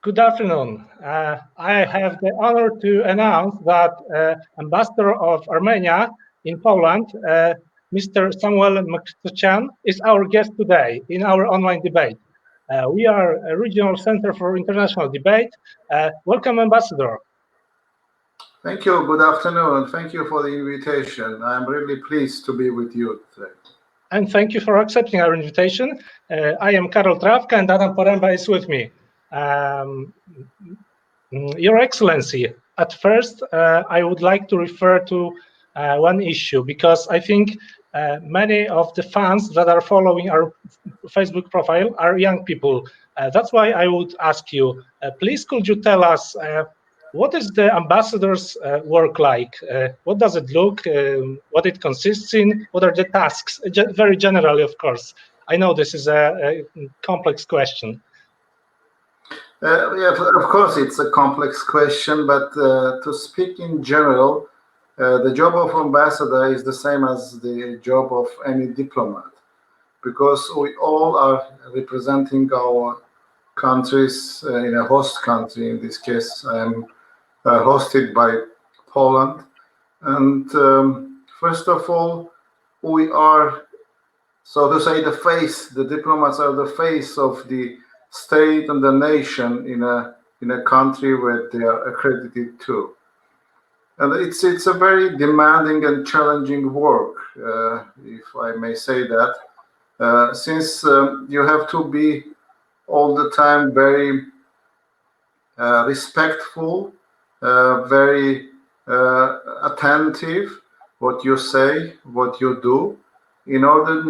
Good afternoon. I have the honor to announce that Ambassador of Armenia in Poland, Mr. Samvel Mkrtchian, is our guest today in our online debate. We are a regional center for international debate. Welcome, Ambassador. Thank you. Good afternoon, and thank you for the invitation. I'm really pleased to be with you today. And thank you for accepting our invitation. I am Karol Trawka, and Adam Poręba is with me. Your Excellency, at first, I would like to refer to one issue, because I think many of the fans that are following our Facebook profile are young people. That's why I would ask you, please could you tell us what is the ambassador's work like? What does it look, what it consists in, what are the tasks? Very generally, of course. I know this is a complex question. Yeah, of course, it's a complex question, but to speak in general, the job of ambassador is the same as the job of any diplomat, because we all are representing our countries in a host country. In this case, I am hosted by Poland. And first of all, we are, so to say, the diplomats are the face of the state and the nation in a country where they are accredited to. And it's a very demanding and challenging work, if I may say that, since you have to be all the time very respectful, very attentive what you say, what you do, in order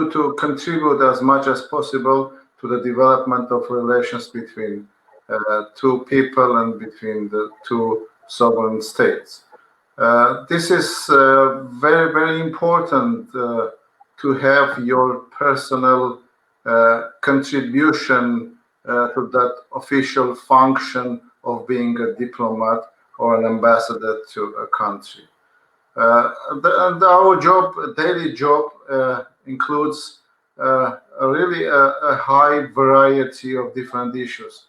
to contribute as much as possible to the development of relations between two people and between the two sovereign states. This is very, very important to have your personal contribution to that official function of being a diplomat or an ambassador to a country. And our job, daily job, includes really a high variety of different issues.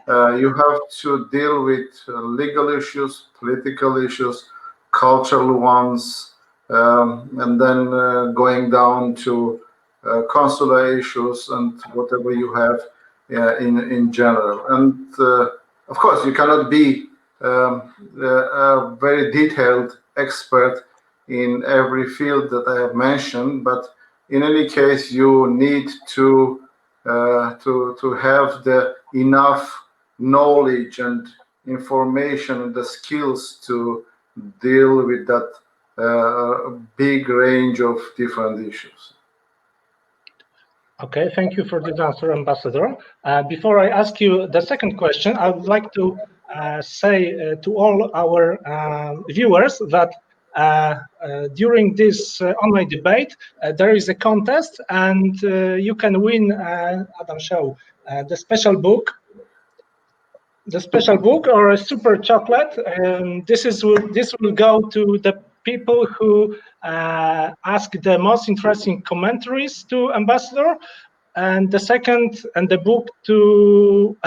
You have to deal with legal issues, political issues, cultural ones, and then going down to consular issues and whatever you have in general. And of course, you cannot be a very detailed expert in every field that I have mentioned, but in any case, you need to have the enough knowledge and information and the skills to deal with that big range of different issues. Okay, thank you for this answer, Ambassador. Before I ask you the second question, I would like to say to all our viewers that during this online debate, there is a contest, and you can win, Adam, show the special book or a super chocolate. This will go to the people who ask the most interesting commentaries to Ambassador, and the second, and the book to,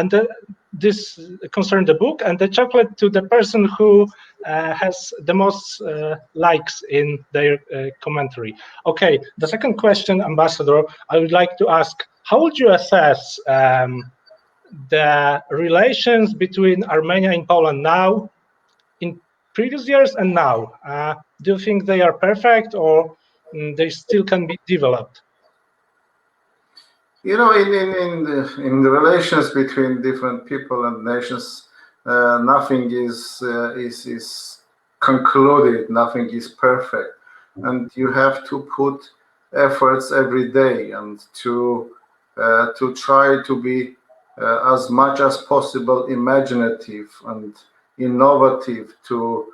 this concern the book, and the chocolate to the person who has the most likes in their commentary. Okay, the second question, Ambassador, I would like to ask, how would you assess the relations between Armenia and Poland now, in previous years and now? Do you think they are perfect, or they still can be developed? You know, in the relations between different people and nations, nothing is concluded, nothing is perfect, and you have to put efforts every day and to try to be as much as possible imaginative and innovative, to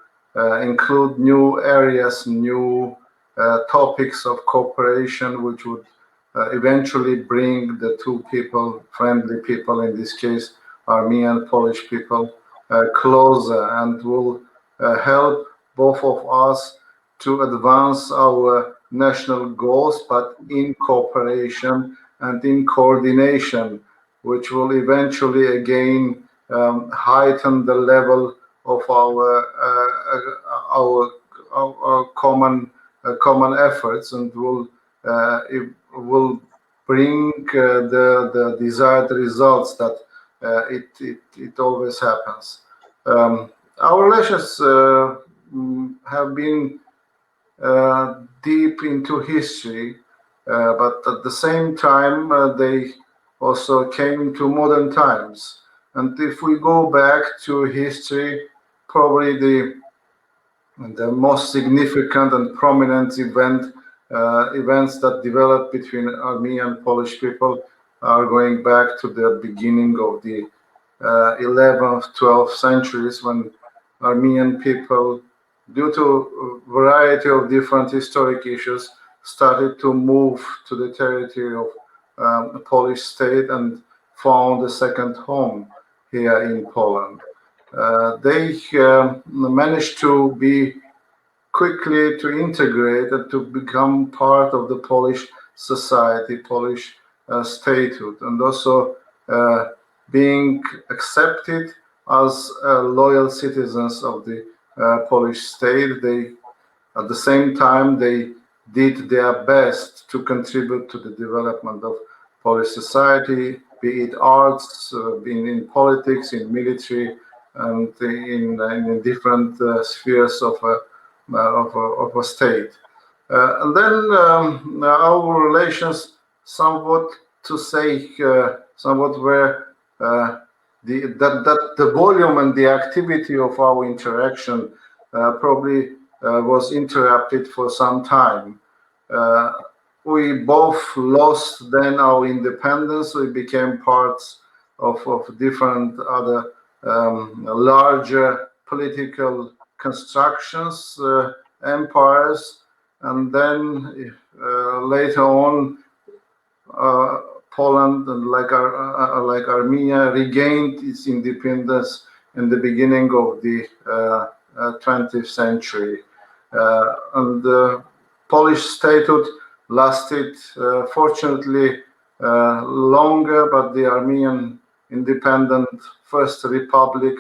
include new areas, new topics of cooperation, which would eventually bring the two people, friendly people in this case, Armenian and Polish people, closer, and will help both of us to advance our national goals, but in cooperation and in coordination which will eventually again heighten the level of our common efforts, and will bring the desired results that it always happens. Our relations have been deep into history, but at the same time they also came to modern times. And if we go back to history, probably the most significant and prominent events that developed between Armenian and Polish people are going back to the beginning of the 11th, 12th centuries, when Armenian people, due to a variety of different historic issues, started to move to the territory of the Polish state and found a second home here in Poland. They managed to be quickly to integrate and to become part of the Polish society, Polish statehood, and also being accepted as loyal citizens of the Polish state. They, at the same time, they did their best to contribute to the development of Polish society, be it arts, being in politics, in military, and in different spheres of a state. And then our relations somewhat were that the volume and the activity of our interaction probably was interrupted for some time. We both lost then our independence. We became parts of different other larger political constructions, empires, and then later on Poland, and like Armenia, regained its independence in the beginning of the 20th century. And the Polish statehood lasted, fortunately, longer, but the Armenian independent First Republic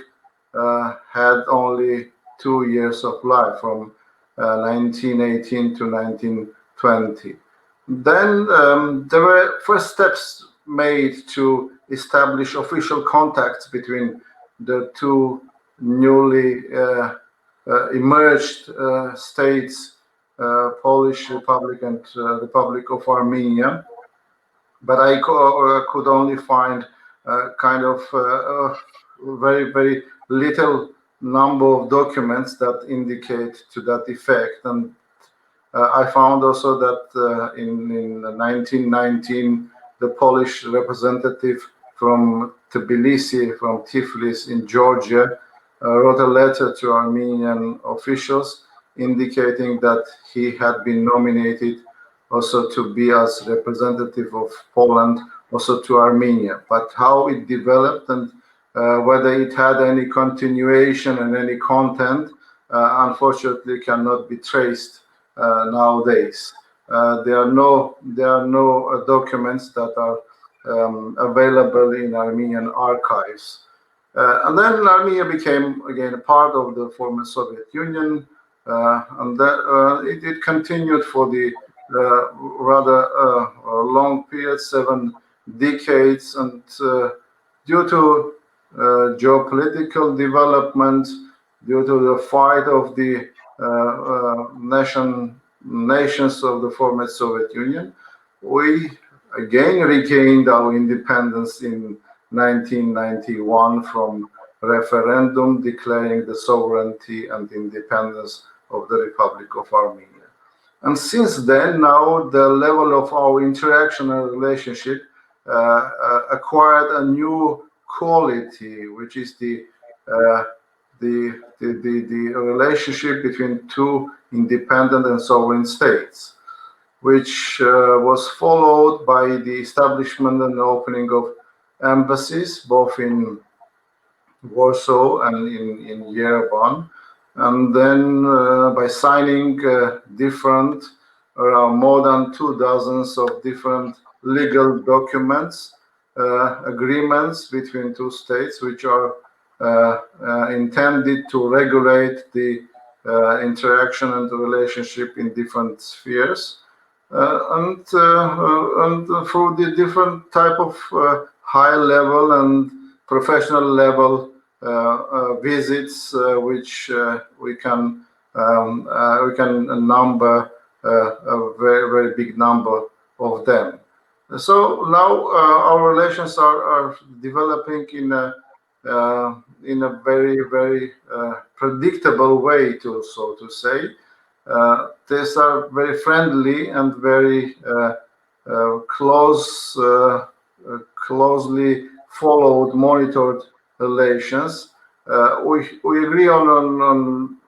had only 2 years of life, from 1918 to 1920. Then there were first steps made to establish official contacts between the two newly emerged states, Polish Republic and Republic of Armenia. But I could only find kind of very, very little number of documents that indicate to that effect. And I found also that in 1919, the Polish representative from Tbilisi, from Tiflis in Georgia, wrote a letter to Armenian officials indicating that he had been nominated also to be as representative of Poland also to Armenia. But how it developed and whether it had any continuation and any content, unfortunately cannot be traced nowadays. There are no documents that are available in Armenian archives. And then Armenia became again a part of the former Soviet Union, and it continued for the rather long period, 7 decades, and due to geopolitical development, due to the fight of the nations of the former Soviet Union, we again regained our independence in 1991 from referendum declaring the sovereignty and independence of the Republic of Armenia. And since then, now the level of our interaction and relationship acquired a new quality, which is the relationship between two independent and sovereign states, which was followed by the establishment and opening of embassies, both in Warsaw and in Yerevan, and then by signing more than 2 dozen of different legal documents, agreements between two states, which are intended to regulate the interaction and the relationship in different spheres, and through the different type of high level and professional level visits, which we can number a very big number of them. So now our relations are developing in a very predictable way, so to say. These are very friendly and very closely followed, monitored relations. We agree on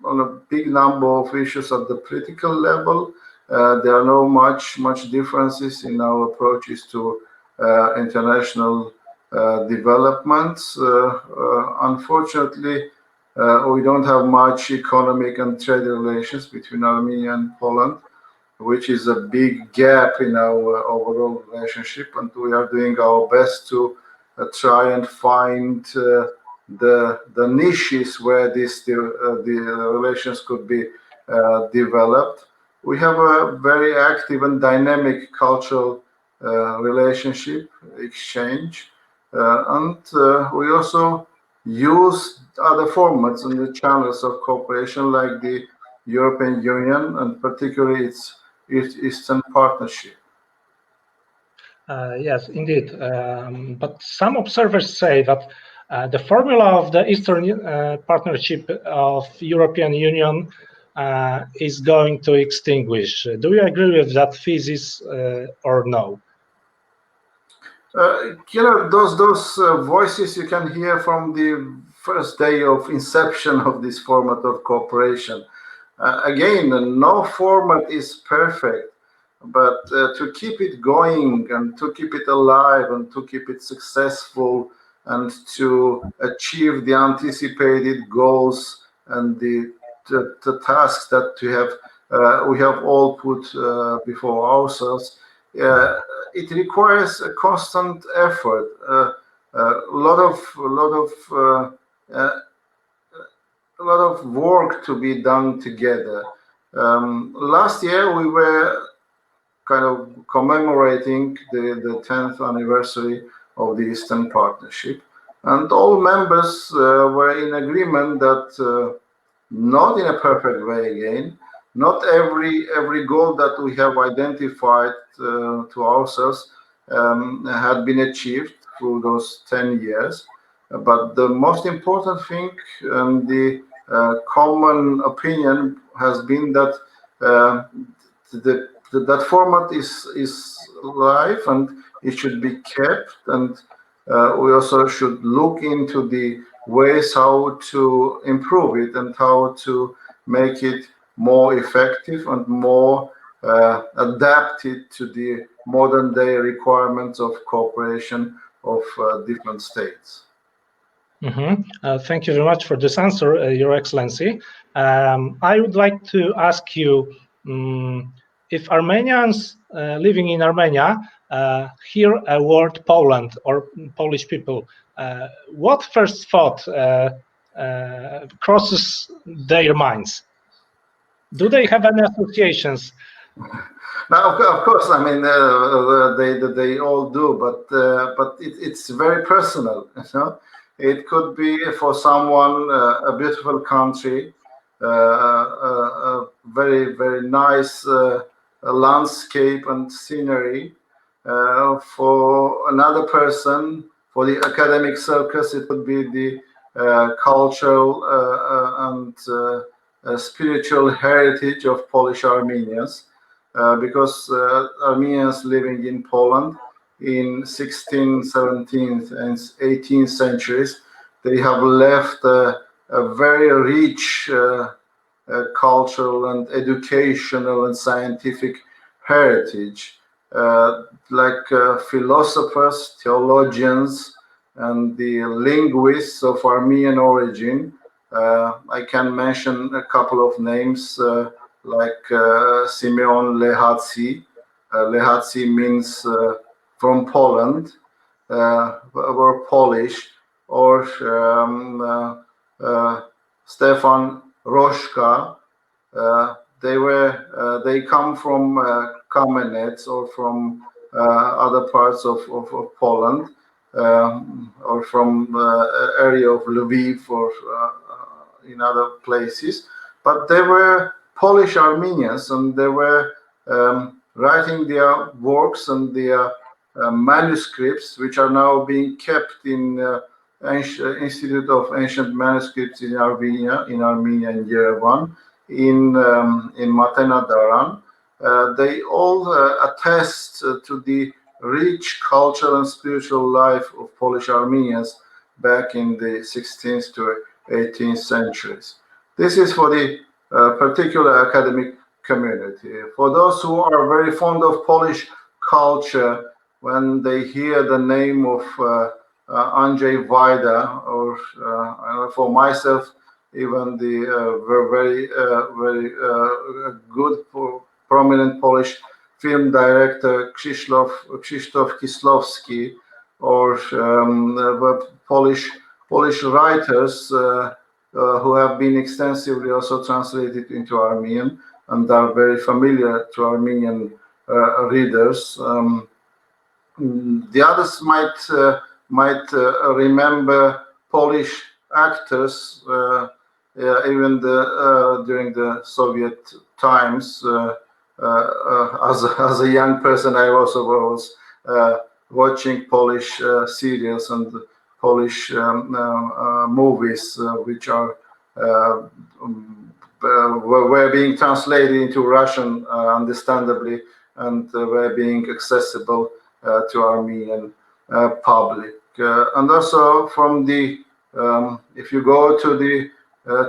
a big number of issues at the political level. There are no much differences in our approaches to international developments. Unfortunately, we don't have much economic and trade relations between Armenia and Poland, which is a big gap in our overall relationship, and we are doing our best to try and find the niches where the relations could be developed. We have a very active and dynamic cultural relationship exchange, and we also use other formats and the channels of cooperation, like the European Union and particularly its Eastern Partnership. Yes, indeed. But some observers say that the formula of the Eastern Partnership of European Union is going to extinguish. Do you agree with that thesis or no? Those voices you can hear from the first day of inception of this format of cooperation. Again, no format is perfect, but to keep it going and to keep it alive and to keep it successful and to achieve the anticipated goals and the tasks that we have all put before ourselves, it requires a constant effort, a lot of work to be done together. Last year we were kind of commemorating the 10th anniversary of the Eastern Partnership, and all members were in agreement that not in a perfect way again, not every goal that we have identified to ourselves had been achieved through those 10 years. But the most important thing, the common opinion has been that that format is live and it should be kept, and we also should look into the ways how to improve it and how to make it more effective and more adapted to the modern day requirements of cooperation of different states. Thank you very much for this answer, Your Excellency. I would like to ask you, if Armenians living in Armenia hear a word Poland or Polish people, what first thought crosses their minds? Do they have any associations? Now, of course, I mean they all do, but it's very personal. It could be for someone a beautiful country, a very nice landscape and scenery. For another person, for the academic circus, it would be the cultural and spiritual heritage of Polish Armenians, because Armenians living in Poland in 16th, 17th, and 18th centuries, they have left a very rich cultural and educational and scientific heritage, like philosophers, theologians, and the linguists of Armenian origin. I can mention a couple of names like Simeon Lehatsi. Lehatsi means from Poland were Polish, or Stefan Rożka. They come from Kamenets or from other parts of Poland, or from area of Lviv or in other places. But they were Polish Armenians, and they were writing their works and their manuscripts, which are now being kept in Institute of Ancient Manuscripts in Armenia in Yerevan, in Matena Daran. They all attest to the rich cultural and spiritual life of Polish Armenians back in the 16th to 18th centuries. This is for the particular academic community. For those who are very fond of Polish culture, when they hear the name of Andrzej Wajda, or for myself, even the very good, prominent Polish film director Krzysztof Kieślowski, or Polish writers who have been extensively also translated into Armenian and are very familiar to Armenian readers. The others might remember Polish actors, even during the Soviet times. As a young person, I also was watching Polish series and Polish movies, which are were being translated into Russian, understandably, and were being accessible to Armenian public. And also from the, if you go to the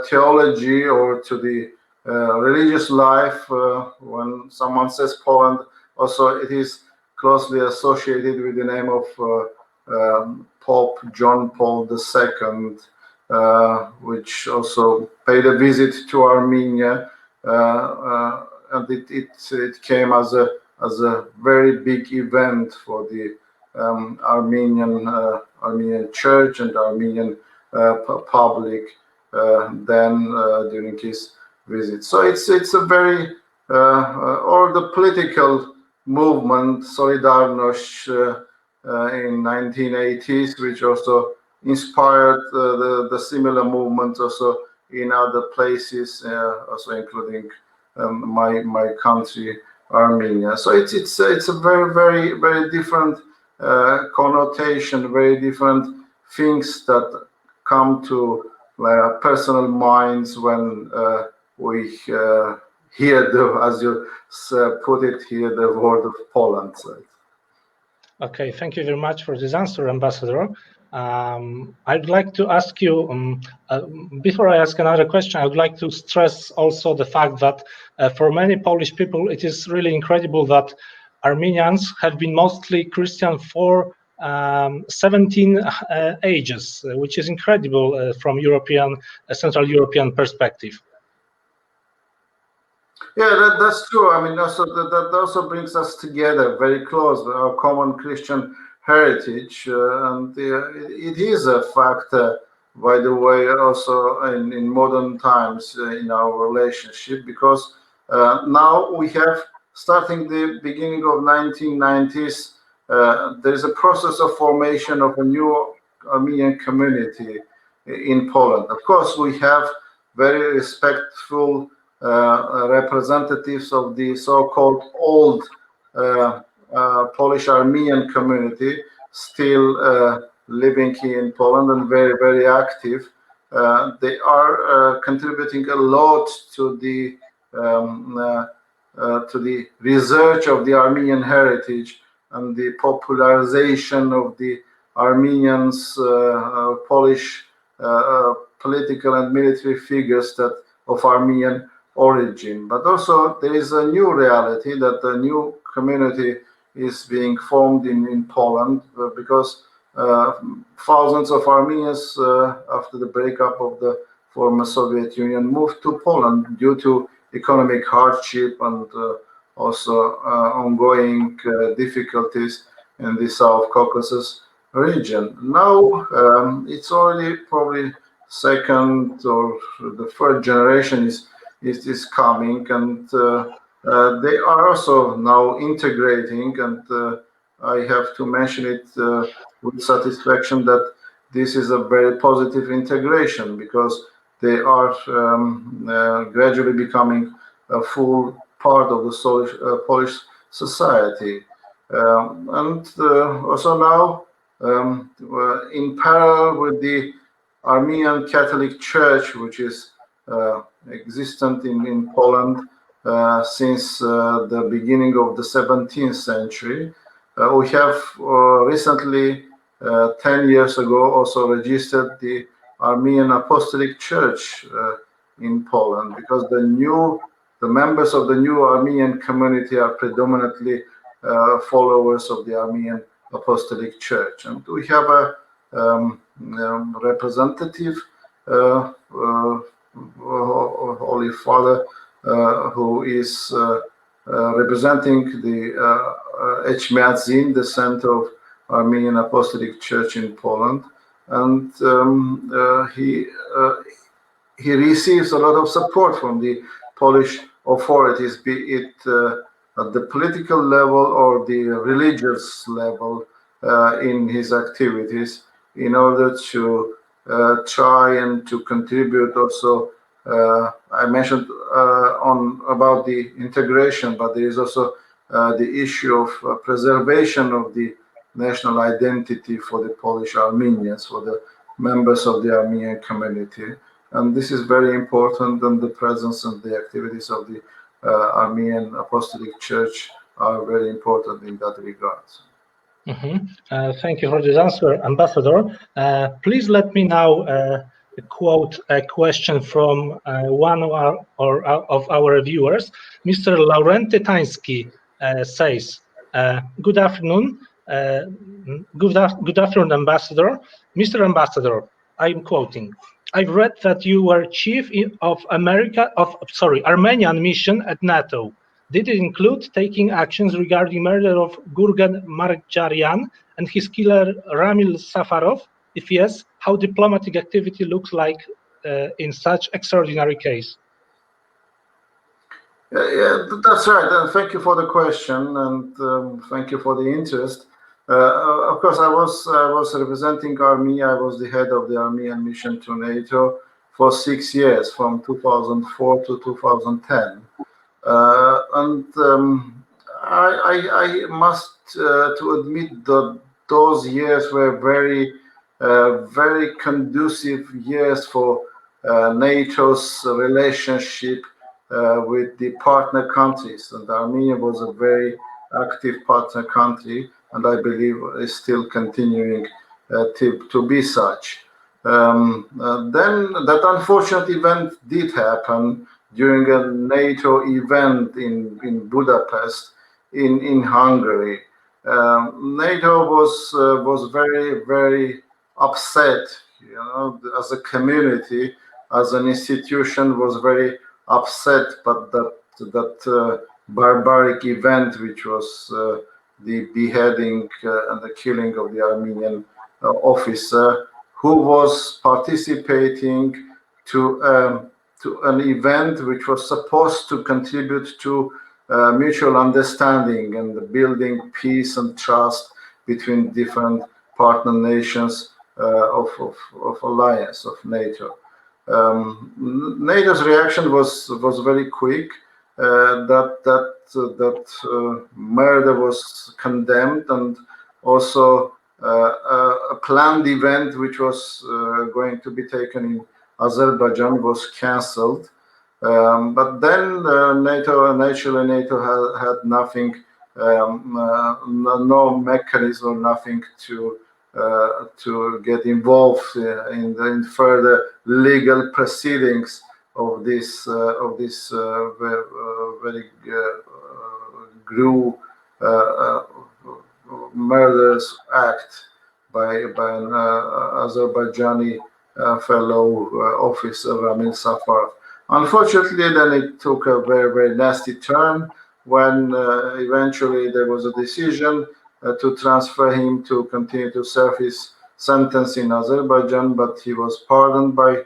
theology or to the religious life, when someone says Poland, also it is closely associated with the name of Pope John Paul II, which also paid a visit to Armenia, and it came as a very big event for the Armenian church and Armenian public then during his visit. So it's a very or the political movement Solidarność in 1980s, which also inspired the similar movement also in other places, also including my country, Armenia. So it's a very different connotation, very different things that come to personal minds when we hear as you put it here, the word of Poland. Okay, thank you very much for this answer, Ambassador. I'd like to ask you, before I ask another question, I would like to stress also the fact that for many Polish people, it is really incredible that Armenians have been mostly Christian for 17 ages, which is incredible from Central European perspective. Yeah, that's true. I mean, also that also brings us together very close, our common Christian heritage, and it is a factor, by the way, also in modern times in our relationship, because now we have, starting the beginning of 1990s, there is a process of formation of a new Armenian community in Poland. Of course, we have very respectful representatives of the so-called old Polish Armenian community still living here in Poland and very active. They are contributing a lot to the research of the Armenian heritage and the popularization of the Armenians, Polish political and military figures that of Armenian origin. But also there is a new reality that a new community is being formed in Poland, because thousands of Armenians after the breakup of the former Soviet Union moved to Poland due to economic hardship and also ongoing difficulties in the South Caucasus region. Now it's only probably second or the third generation is coming, and they are also now integrating, and I have to mention it with satisfaction that this is a very positive integration, because they are gradually becoming a full part of the Polish society. And also now, in parallel with the Armenian Catholic Church, which is existent in Poland since the beginning of the 17th century, we have recently, 10 years ago, also registered the Armenian Apostolic Church in Poland, because the members of the new Armenian community are predominantly followers of the Armenian Apostolic Church, and we have a representative Holy Father who is representing the Echmiadzin, the center of Armenian Apostolic Church in Poland, and he receives a lot of support from the Polish authorities, be it at the political level or the religious level, in his activities, in order to try and to contribute also. I mentioned about the integration, but there is also the issue of preservation of the national identity for the Polish Armenians, for the members of the Armenian community. And this is very important, and the presence and the activities of the Armenian Apostolic Church are very important in that regard. Thank you for this answer, Ambassador. Please let me now quote a question from one of our viewers. Mr. Laurenti Tynsky says, good afternoon, Ambassador. Mr. Ambassador, I'm quoting, I've read that you were chief of Armenian mission at NATO. Did it include taking actions regarding murder of Gurgen Marjarian and his killer Ramil Safarov? If yes, how diplomatic activity looks like in such extraordinary case? Yeah, that's right. And thank you for the question, and thank you for the interest. Of course, I was representing Armenia. I was the head of the Armenian mission to NATO for 6 years, from 2004 to 2010. And I must to admit that those years were very conducive years for NATO's relationship with the partner countries, and Armenia was a very active partner country, and I believe is still continuing to be such. Then that unfortunate event did happen during a NATO event in Budapest, in Hungary. NATO was very upset, as a community, as an institution, was very upset, but that barbaric event, which was the beheading and the killing of the Armenian officer who was participating to an event which was supposed to contribute to mutual understanding and building peace and trust between different partner nations of alliance, of NATO. NATO's reaction was very quick. That murder was condemned, and also a planned event which was going to be taken in Azerbaijan was cancelled. But then NATO had nothing, no mechanism or nothing to get involved in further legal proceedings of this very gruesome murderous act by an Azerbaijani fellow officer, Ramil Safarov. Unfortunately, then it took a very nasty turn when eventually there was a decision to transfer him to continue to serve his sentence in Azerbaijan, but he was pardoned by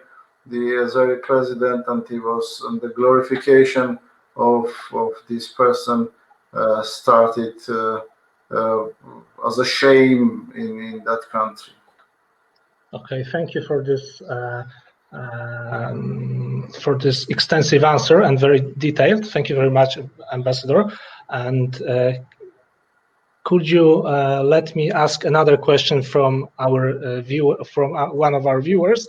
the Azeri president, and he was, and the glorification of this person started as a shame in that country. Okay, thank you for this extensive answer and very detailed. Thank you very much, Ambassador. And could you let me ask another question from our one of our viewers?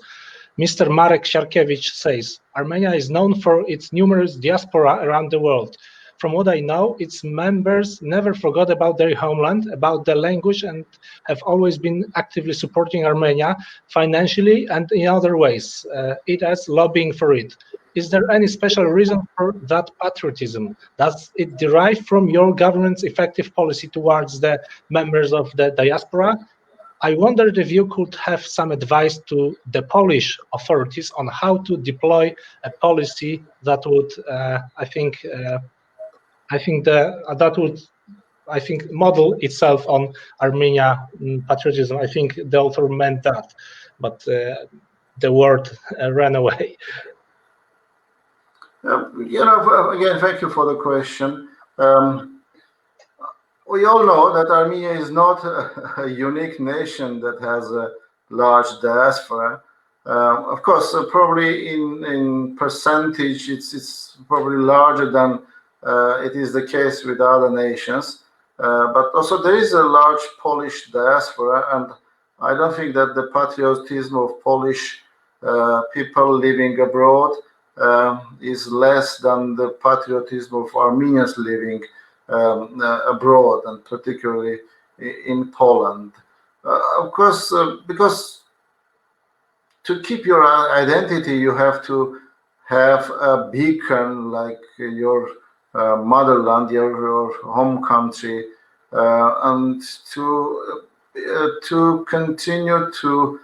Mr. Marek Siarkiewicz says, Armenia is known for its numerous diaspora around the world. From what I know, its members never forgot about their homeland, about the language, and have always been actively supporting Armenia financially and in other ways, it as lobbying for it. Is there any special reason for that patriotism? Does it derive from your government's effective policy towards the members of the diaspora? I wondered if you could have some advice to the Polish authorities on how to deploy a policy that would, I think model itself on Armenia patriotism. I think the author meant that, but the word ran away. Again, thank you for the question. We all know that Armenia is not a unique nation that has a large diaspora. Of course, probably in percentage, it's probably larger than it is the case with other nations. But also there is a large Polish diaspora, and I don't think that the patriotism of Polish people living abroad is less than the patriotism of Armenians living abroad, and particularly in Poland. Of course, because to keep your identity, you have to have a beacon like your motherland, your home country, and to continue to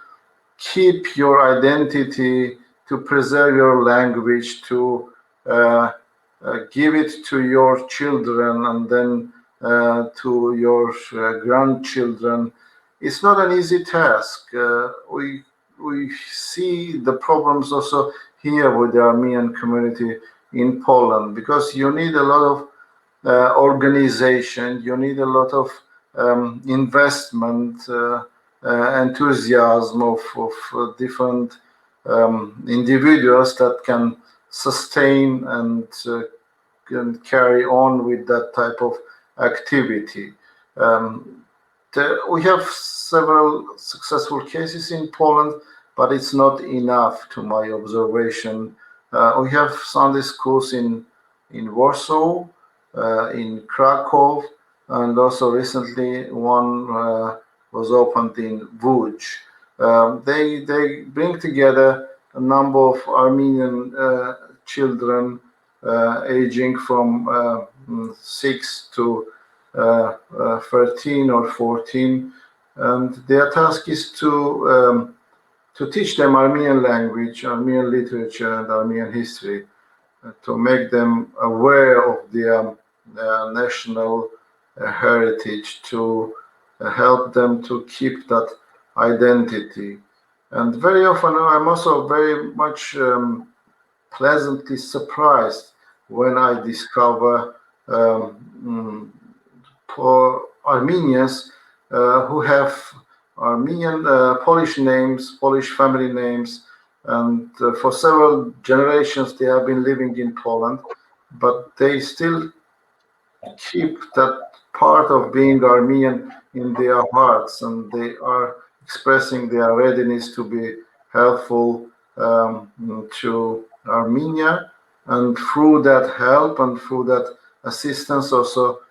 keep your identity, to preserve your language, to give it to your children and then to your grandchildren. It's not an easy task. We see the problems also here with the Armenian community in Poland, because you need a lot of organization, you need a lot of investment, enthusiasm of different individuals that can sustain and can carry on with that type of activity. We have several successful cases in Poland, but it's not enough to my observation. We have Sunday schools in Warsaw, in Krakow, and also recently one was opened in Łódź. They bring together a number of Armenian children aging from 6 to 13 or 14, and their task is to teach them Armenian language, Armenian literature, and Armenian history, to make them aware of their national heritage, to help them to keep that identity. And very often I'm also very much pleasantly surprised when I discover Armenians who have Armenian Polish names, Polish family names, and for several generations they have been living in Poland, but they still keep that part of being Armenian in their hearts, and they are expressing their readiness to be helpful to Armenia, and through that help and through that assistance also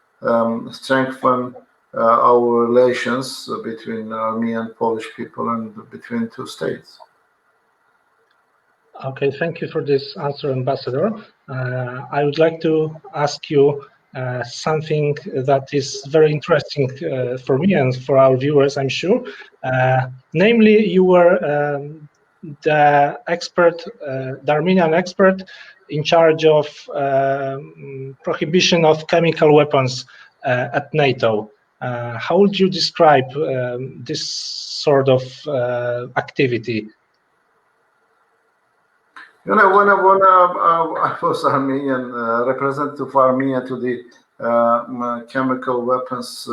strengthen our relations between Armenian and Polish people and between two states. Okay, thank you for this answer, Ambassador. I would like to ask you something that is very interesting for me and for our viewers, I'm sure. Namely, you were the expert, the Armenian expert in charge of prohibition of chemical weapons at NATO. How would you describe this sort of activity? You know, when I was Armenian representative of Armenia to the chemical weapons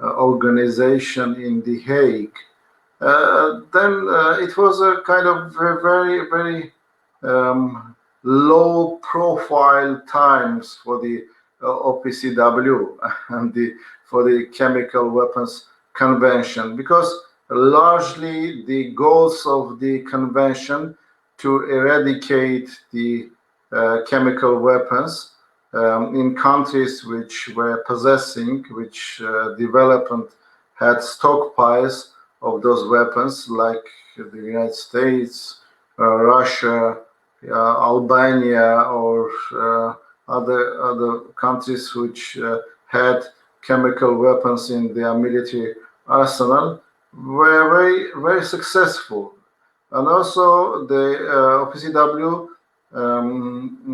organization in The Hague, then it was a kind of very, very low-profile times for the OPCW and for the Chemical Weapons Convention, because largely the goals of the convention to eradicate the chemical weapons in countries which were possessing, which development had stockpiles of those weapons, like the United States, Russia, Albania, or other countries which had chemical weapons in their military arsenal, were very, very successful. And also the OPCW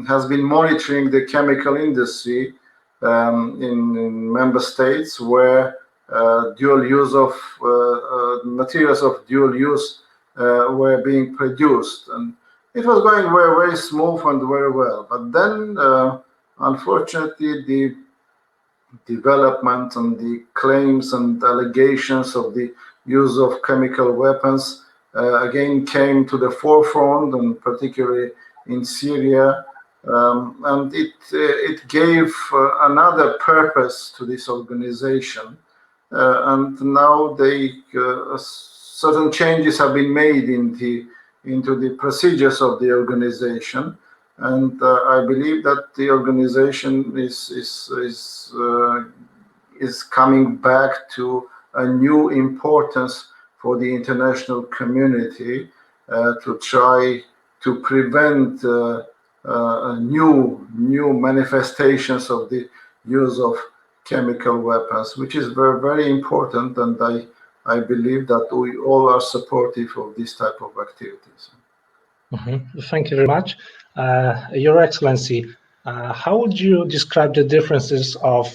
has been monitoring the chemical industry in member states where dual use of materials of dual use were being produced, and it was going very, very smooth and very well. But then unfortunately the development and the claims and allegations of the use of chemical weapons again came to the forefront, and particularly in Syria, and it gave another purpose to this organization, and now certain changes have been made into the procedures of the organization, and I believe that the organization is coming back to a new importance for the international community to try to prevent new manifestations of the use of chemical weapons, which is very, very important, and I believe that we all are supportive of this type of activities. Mm-hmm. Thank you very much. Your Excellency, how would you describe the differences of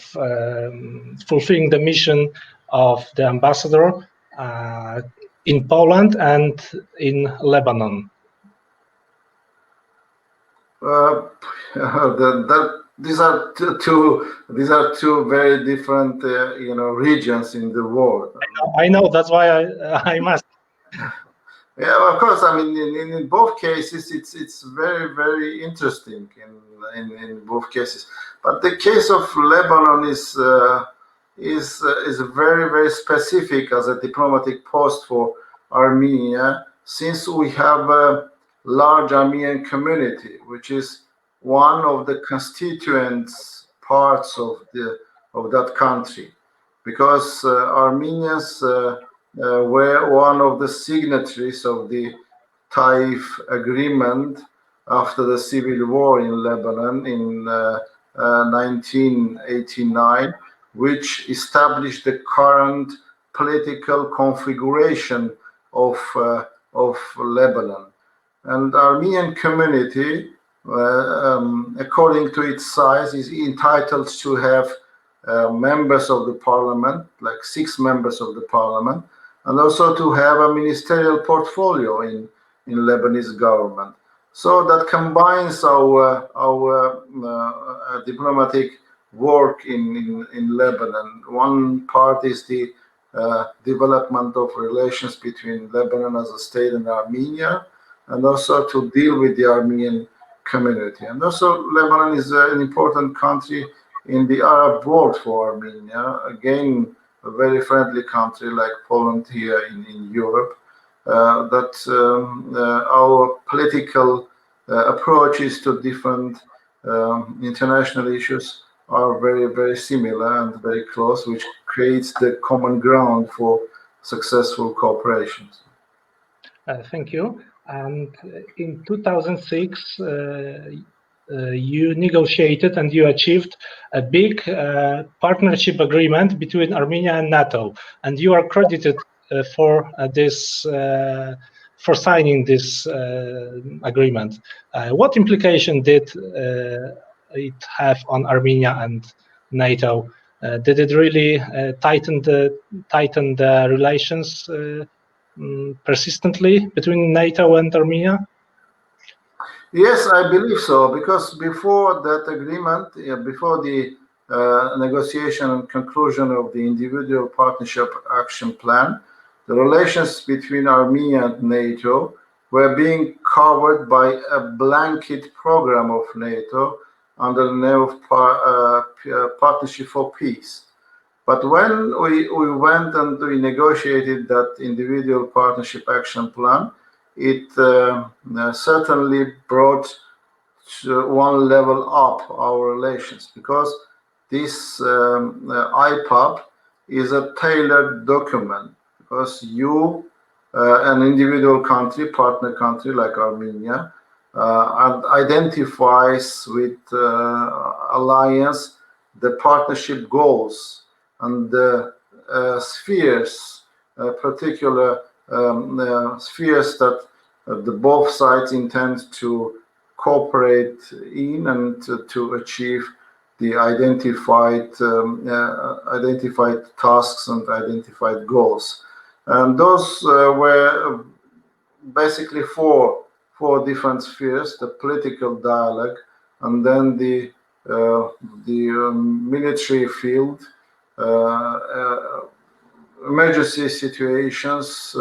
fulfilling the mission of the ambassador in Poland and in Lebanon? These are two very different regions in the world. I know. That's why I must. Yeah, of course. I mean, in both cases, it's very, very interesting in both cases. But the case of Lebanon is very, very specific as a diplomatic post for Armenia, since we have a large Armenian community, which is one of the constituent parts of that country, because Armenians were one of the signatories of the Taif agreement after the civil war in Lebanon in 1989, which established the current political configuration of Lebanon. And Armenian community, according to its size, is entitled to have members of the parliament, like 6 members of the parliament, and also to have a ministerial portfolio in Lebanese government. So that combines our diplomatic work in Lebanon. One part is the development of relations between Lebanon as a state and Armenia, and also to deal with the Armenian community. And also Lebanon is an important country in the Arab world for Armenia, again a very friendly country like Poland here in Europe, that our political approaches to different international issues are very, very similar and very close, which creates the common ground for successful cooperation. Thank you. And in 2006, you negotiated and you achieved a big partnership agreement between Armenia and NATO, and you are credited for signing this agreement. What implication did it have on Armenia and NATO Did it really tighten the relations persistently between NATO and Armenia? Yes, I believe so, because before that agreement, before the negotiation and conclusion of the individual partnership action plan, the relations between Armenia and NATO were being covered by a blanket program of NATO under the name of Partnership for Peace. But when we went and we negotiated that individual partnership action plan, it certainly brought one level up our relations, because this IPAB is a tailored document, because you, an individual country, partner country like Armenia, identifies with alliance the partnership goals and the spheres, particular spheres that the both sides intend to cooperate in and to achieve the identified tasks and identified goals. And those were basically four different spheres: the political dialogue, and then the military field, emergency situations,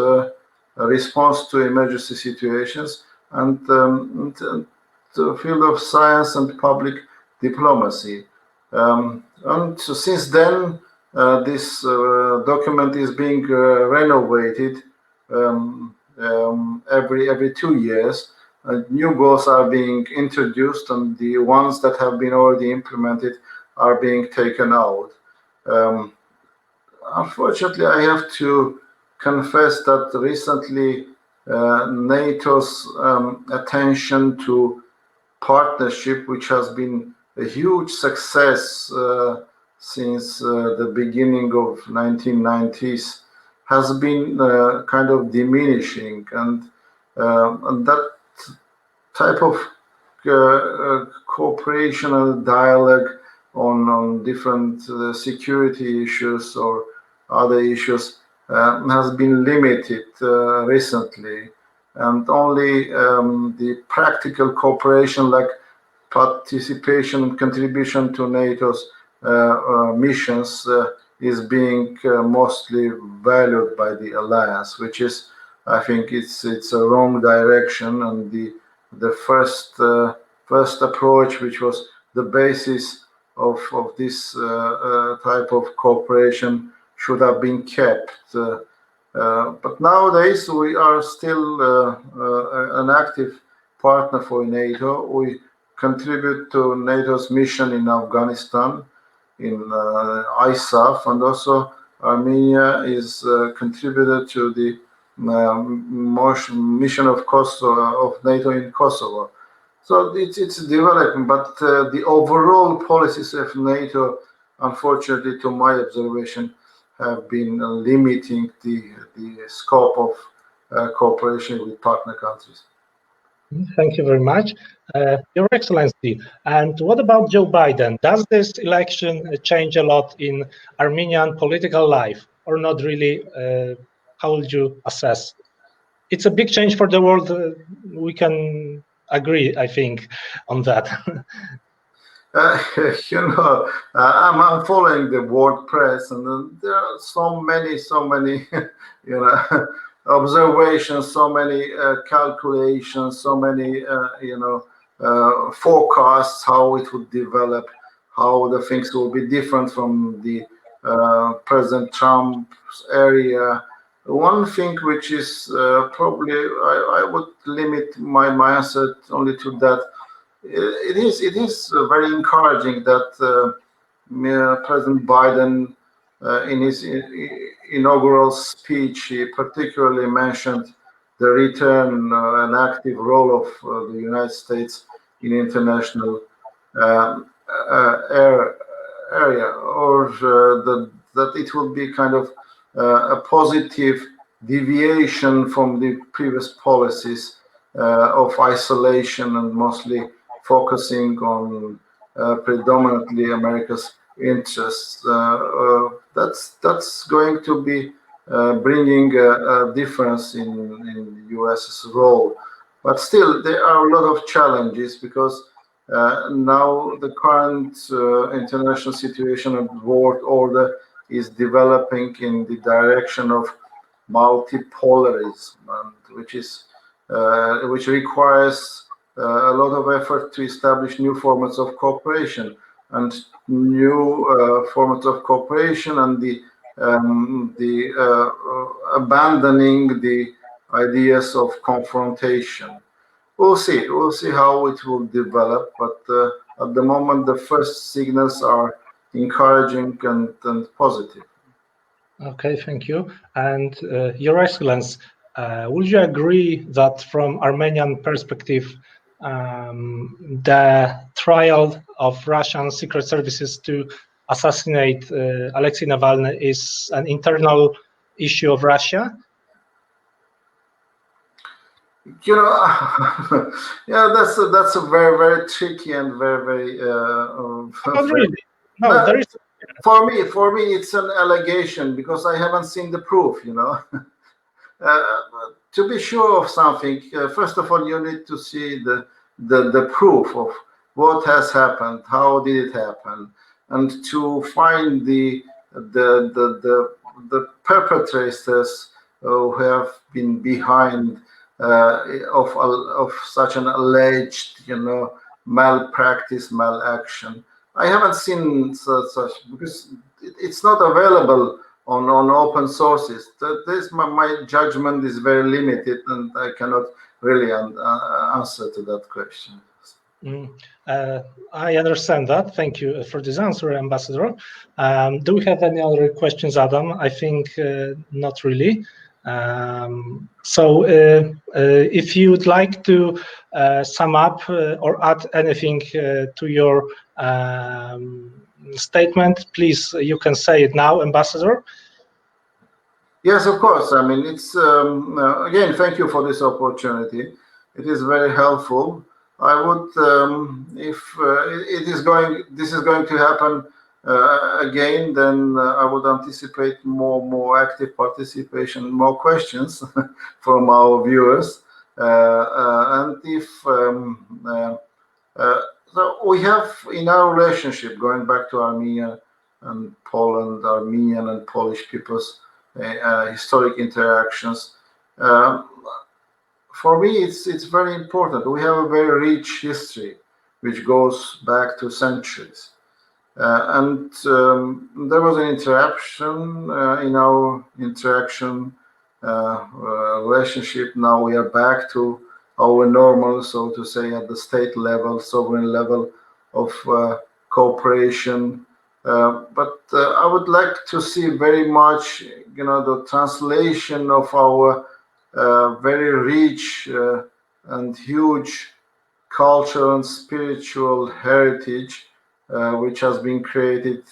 response to emergency situations, and the field of science and public diplomacy. And so since then, this document is being renovated every 2 years. New goals are being introduced, and the ones that have been already implemented are being taken out. Unfortunately, I have to confess that recently NATO's attention to partnership, which has been a huge success since the beginning of 1990s, has been kind of diminishing, and that type of cooperation and dialogue on different security issues or other issues has been limited recently, and only the practical cooperation like participation and contribution to NATO's missions is being mostly valued by the alliance, which is, I think, it's a wrong direction. And the first approach, which was the basis of this type of cooperation, should have been kept. But nowadays we are still an active partner for NATO. We contribute to NATO's mission in Afghanistan, in ISAF, and also Armenia is contributed to the mission of NATO in Kosovo. So it's developing, but the overall policies of NATO, unfortunately, to my observation, have been limiting the scope of cooperation with partner countries. Thank you very much. Your Excellency, and what about Joe Biden? Does this election change a lot in Armenian political life, or not really? How would you assess? It's a big change for the world. We can agree, I think, on that. I'm following the world press, and there are so many, observations, so many calculations, so many, forecasts how it would develop, how the things will be different from the President Trump's area. One thing which is probably, I would limit my answer only to that. It is very encouraging that President Biden, in his inaugural speech, he particularly mentioned the return and active role of the United States in international area, or that it will be kind of a positive deviation from the previous policies of isolation and mostly focusing on predominantly America's interests. That's going to be bringing a difference in the US's role. But still, there are a lot of challenges because now the current international situation and world order is developing in the direction of multipolarism, which requires a lot of effort to establish new formats of cooperation and new formats of cooperation, and the abandoning the ideas of confrontation. We'll see how it will develop, but at the moment the first signals are encouraging and positive. Okay, thank you. And Your Excellency, would you agree that from Armenian perspective, the trial of Russian secret services to assassinate Alexei Navalny is an internal issue of Russia? You know, yeah, that's a very, very tricky and very Not really. No, there is. For me, it's an allegation because I haven't seen the proof. You know, to be sure of something, first of all, you need to see the proof of what has happened, how did it happen, and to find the perpetrators who have been behind of such an alleged, you know, malpractice, malaction. I haven't seen such because it's not available on open sources. My judgment is very limited, and I cannot really answer to that question. I understand that. Thank you for this answer, Ambassador. Do we have any other questions, Adam? I think not really. So if you would like to sum up or add anything to your statement, please, you can say it now, Ambassador. Yes, of course. I mean, it's again, thank you for this opportunity. It is very helpful. I would, if this is going to happen again, then I would anticipate more active participation, more questions from our viewers. And if so, we have in our relationship, going back to Armenia and Poland, Armenian and Polish people's historic interactions. For me, it's very important. We have a very rich history, which goes back to centuries. And there was an interruption in our interaction relationship. Now we are back to our normal, so to say, at the state level, sovereign level of cooperation. But I would like to see very much, you know, the translation of our very rich and huge cultural and spiritual heritage, which has been created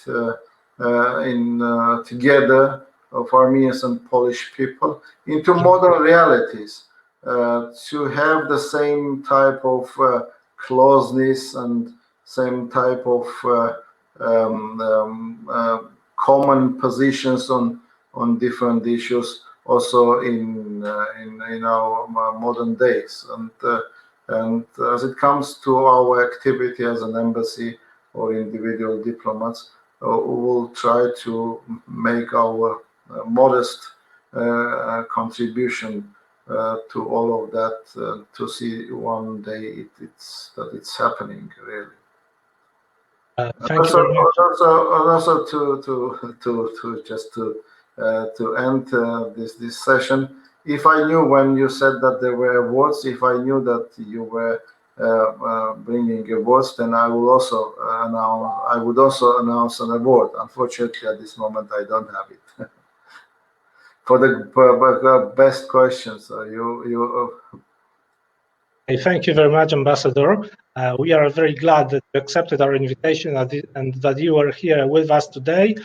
together of Armenians and Polish people, into modern realities, to have the same type of closeness and same type of common positions on different issues, also in our modern days. And as it comes to our activity as an embassy or individual diplomats, we will try to make our modest contribution to all of that, to see one day that it's happening really. Thank you very much. Also to end this session, if I knew when you said that there were awards, if I knew that you were bringing awards, then I would also announce an award. Unfortunately, at this moment, I don't have it. For the best questions, Thank you very much, Ambassador. We are very glad that you accepted our invitation and that you are here with us today.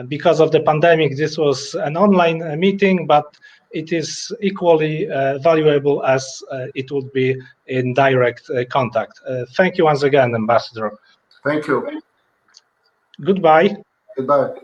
Because of the pandemic, this was an online meeting, but it is equally valuable as it would be in direct contact. Thank you once again, Ambassador. Thank you. Goodbye. Goodbye.